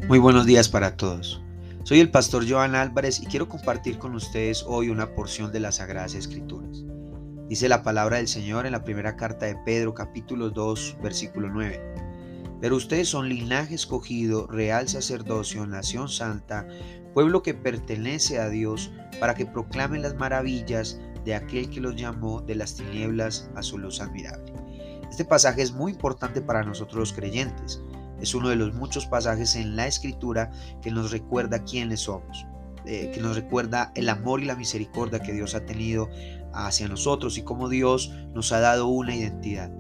Muy buenos días para todos. Soy el pastor Joan Álvarez y quiero compartir con ustedes hoy una porción de las Sagradas Escrituras. Dice la palabra del Señor en la primera carta de Pedro, capítulo 2, versículo 9. Pero ustedes son linaje escogido, real sacerdocio, nación santa, pueblo que pertenece a Dios, para que proclamen las maravillas de aquel que los llamó de las tinieblas a su luz admirable. Este pasaje es muy importante para nosotros los creyentes. Es uno de los muchos pasajes en la Escritura que nos recuerda quiénes somos, que nos recuerda el amor y la misericordia que Dios ha tenido hacia nosotros y cómo Dios nos ha dado una identidad.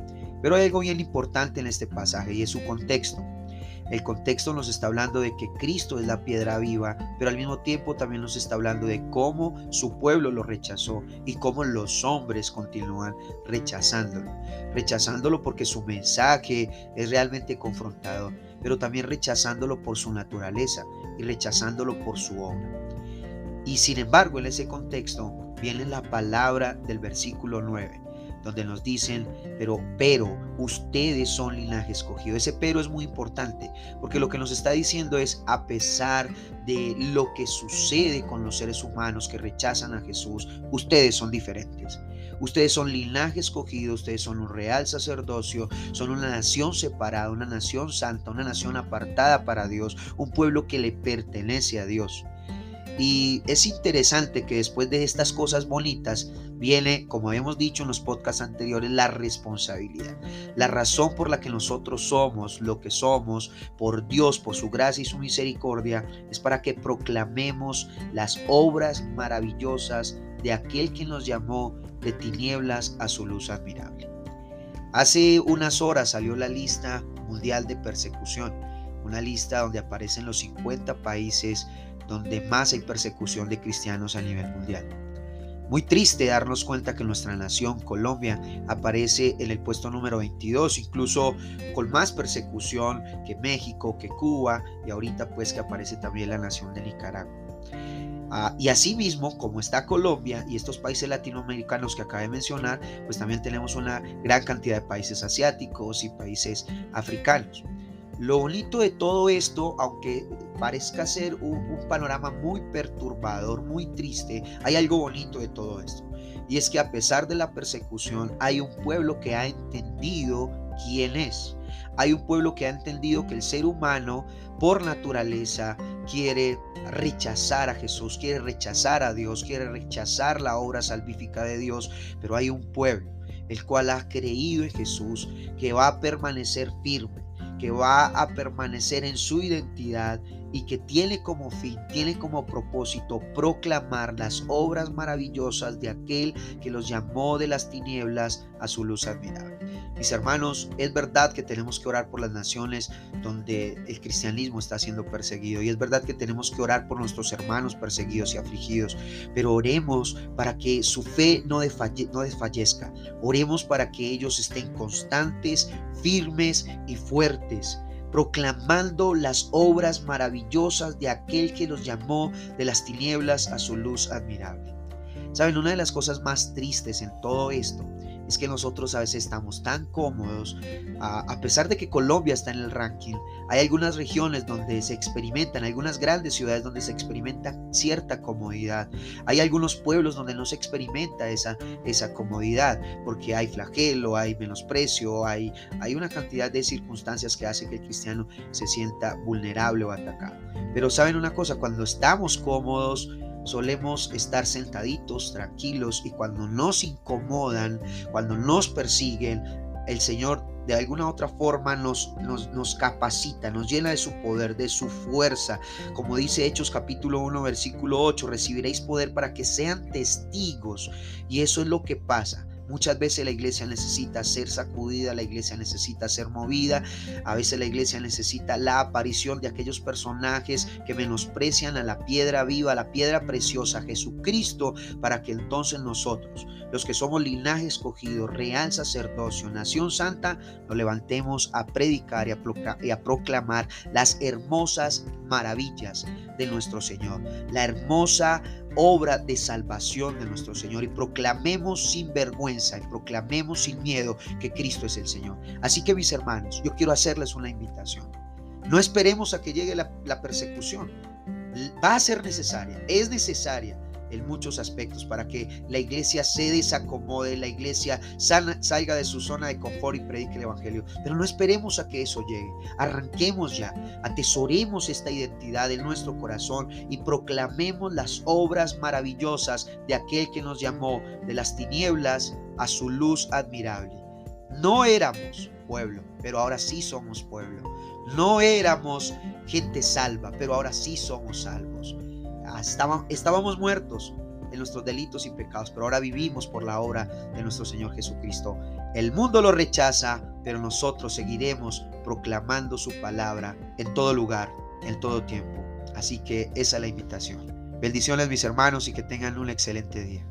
Pero hay algo bien importante en este pasaje y es su contexto. El contexto nos está hablando de que Cristo es la piedra viva, pero al mismo tiempo también nos está hablando de cómo su pueblo lo rechazó y cómo los hombres continúan rechazándolo porque su mensaje es realmente confrontador, pero también rechazándolo por su naturaleza y rechazándolo por su obra. Y sin embargo, en ese contexto viene la palabra del versículo 9, donde nos dicen, pero ustedes son linaje escogido. Ese pero es muy importante, porque lo que nos está diciendo es, a pesar de lo que sucede con los seres humanos que rechazan a Jesús, ustedes son diferentes. Ustedes son linaje escogido, ustedes son un real sacerdocio, son una nación separada, una nación santa, una nación apartada para Dios, un pueblo que le pertenece a Dios. Y es interesante que después de estas cosas bonitas viene, como habíamos dicho en los podcasts anteriores, la responsabilidad. La razón por la que nosotros somos lo que somos, por Dios, por su gracia y su misericordia, es para que proclamemos las obras maravillosas de aquel que nos llamó de tinieblas a su luz admirable. Hace unas horas salió la lista mundial de persecución, una lista donde aparecen los 50 países donde más hay persecución de cristianos a nivel mundial. Muy triste darnos cuenta que nuestra nación, Colombia, aparece en el puesto número 22, incluso con más persecución que México, que Cuba y ahorita pues que aparece también la nación de Nicaragua. Y asimismo, como está Colombia y estos países latinoamericanos que acabé de mencionar, pues también tenemos una gran cantidad de países asiáticos y países africanos. Lo bonito de todo esto, aunque parezca ser un panorama muy perturbador, muy triste, hay algo bonito de todo esto. Y es que a pesar de la persecución, hay un pueblo que ha entendido quién es. Hay un pueblo que ha entendido que el ser humano, por naturaleza, quiere rechazar a Jesús, quiere rechazar a Dios, quiere rechazar la obra salvífica de Dios, pero hay un pueblo el cual ha creído en Jesús, que va a permanecer firme, que va a permanecer en su identidad y que tiene como fin, tiene como propósito proclamar las obras maravillosas de aquel que los llamó de las tinieblas a su luz admirable. Mis hermanos, es verdad que tenemos que orar por las naciones donde el cristianismo está siendo perseguido, y es verdad que tenemos que orar por nuestros hermanos perseguidos y afligidos, pero oremos para que su fe no desfallezca. Oremos para que ellos estén constantes, firmes y fuertes, proclamando las obras maravillosas de aquel que los llamó de las tinieblas a su luz admirable. Saben, una de las cosas más tristes en todo esto es que nosotros a veces estamos tan cómodos, a pesar de que Colombia está en el ranking. Hay algunas regiones donde se experimentan, algunas grandes ciudades donde se experimenta cierta comodidad. Hay algunos pueblos donde no se experimenta esa comodidad, porque hay flagelo, hay menosprecio, hay una cantidad de circunstancias que hacen que el cristiano se sienta vulnerable o atacado. Pero saben una cosa, cuando estamos cómodos, solemos estar sentaditos, tranquilos, y cuando nos incomodan, cuando nos persiguen, el Señor de alguna otra forma nos capacita, nos llena de su poder, de su fuerza. Como dice Hechos capítulo 1 versículo 8, recibiréis poder para que sean testigos. Y eso es lo que pasa. Muchas veces la iglesia necesita ser sacudida, la iglesia necesita ser movida, a veces la iglesia necesita la aparición de aquellos personajes que menosprecian a la piedra viva, a la piedra preciosa, Jesucristo, para que entonces nosotros, los que somos linaje escogido, real sacerdocio, nación santa, nos levantemos a predicar y a proclamar las hermosas maravillas de nuestro Señor, la hermosa obra de salvación de nuestro Señor, y proclamemos sin vergüenza y proclamemos sin miedo que Cristo es el Señor. Así que, mis hermanos, yo quiero hacerles una invitación. No esperemos a que llegue la persecución. Va a ser necesaria, es necesaria en muchos aspectos para que la iglesia se desacomode, la iglesia salga de su zona de confort y predique el evangelio. Pero no esperemos a que eso llegue. Arranquemos ya, atesoremos esta identidad en nuestro corazón y proclamemos las obras maravillosas de aquel que nos llamó de las tinieblas a su luz admirable. No éramos pueblo, pero ahora sí somos pueblo. No éramos gente salva, pero ahora sí somos salvos. Estábamos muertos en nuestros delitos y pecados, pero ahora vivimos por la obra de nuestro Señor Jesucristo. El mundo lo rechaza, pero nosotros seguiremos proclamando su palabra en todo lugar, en todo tiempo. Así que esa es la invitación. Bendiciones, mis hermanos, y que tengan un excelente día.